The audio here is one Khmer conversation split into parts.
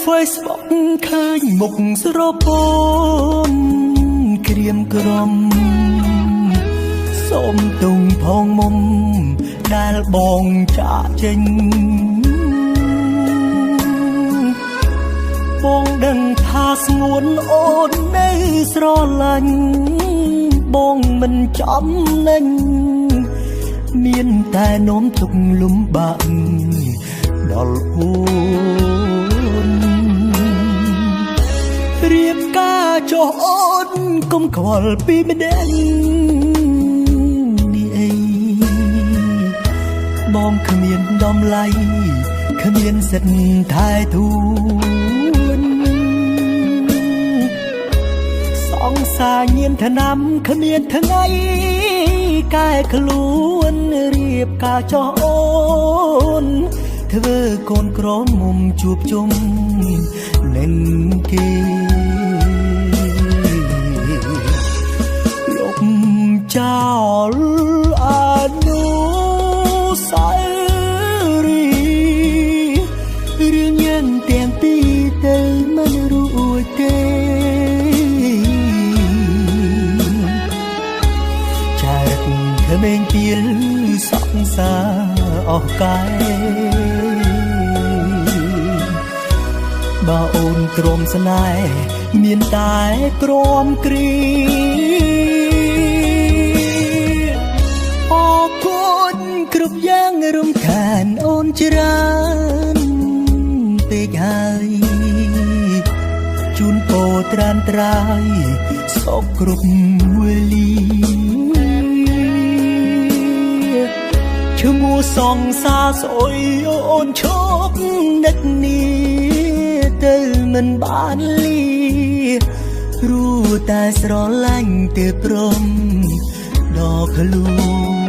Facebook ឃើញមុខស្រពនក្រៀមក្រំសូមទុំផងមុំដែលបងចាក់ចេញបងដឹងថាស្ងួនអូននៅស្រឡាញ់បងមិនចំណាញ់មានតែនោមទុកលំបាកដល់អូនរៀបការចុះអូនកុំខ្វល់ពីម្ដងនេះអីបងគ្មានតម្លៃគ្មានសិទ្ធិថែទូនសង្សារញៀនថ្នាំគ្មានថ្ងៃកែខ្លួនរៀបការចោះអូនធ្វើកូនក្រមុំជួបជុំនឹងគេលុបចោលអនុស្សាវរីយ៍រឿងយ៉ាងទាំងពីរទៅមិនរួចទេចារឹកក្មេងពីលសង្សារអស់កាយបើអូនទ្រាំស្នេហ៍មានតែក្រំគ្រីអរគុណគ្រប់យ៉ាងរំខានអូនច្រើនពេកហើយជូនពរត្រានត្រាយសុខគ្រប់វេលាឈ្មោះសង្សារស្អុយអូនឈប់នឹកនេះទៅមិនបានលីរួតែស្រឡាញ់ទៅព្រមដល់ខ្លួន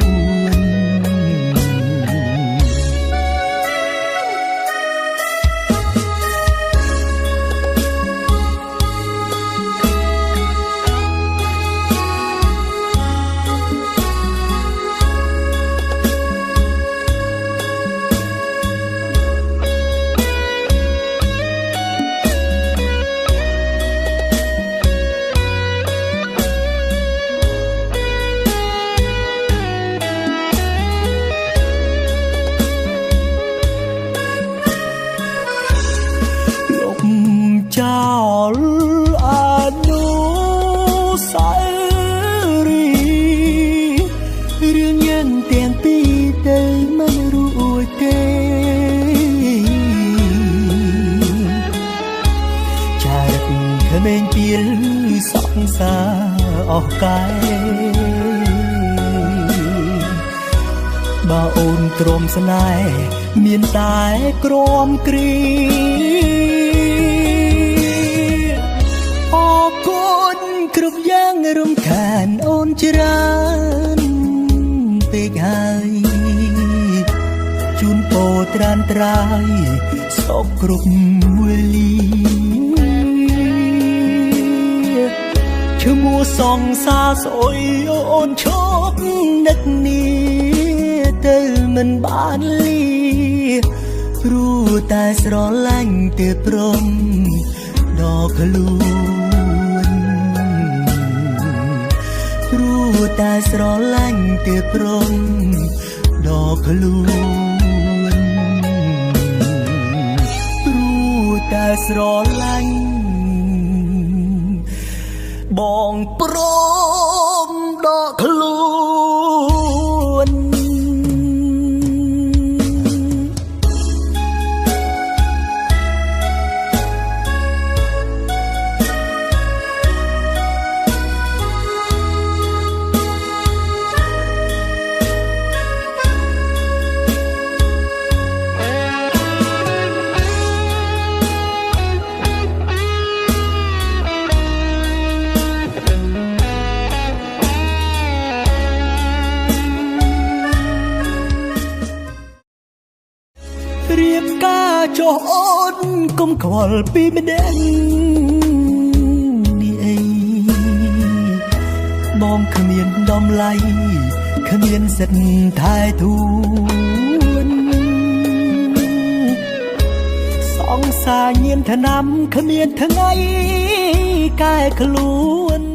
ចោលអនុស្សាវរីយ៍រឿងយ៉ាងទាំងពីរទៅមិនរួចទេចារឹកក្មេងពីលសង្សារអស់កាយបើអូនទ្រាំស្នេហ៍មានតែក្រំគ្រីគ្រប់យ៉ាងរំខានអូនច្រើនពេកហើយជូនពរត្រានត្រាយសុខគ្រប់វេលាឈ្មោះសង្សារស្អុយអូនឈប់នឹកនេះទៅមិនបានលីរួតែស្រឡាញ់ទៅព្រមដល់ខ្លួនតែស្រឡាញ់ទៅព្រមដល់ខ្លួនព្រោះតែស្រឡាញ់បងព្រមដល់ខ្លួនរៀបការចុះអូនកុំខ្វល់ពីម្ដងនេះអីបងគ្មានតម្លៃគ្មានសិទ្ធិថែទូនសង្ស សាញៀនថ្នាំគ្មានថ្ងៃកែខ្លួន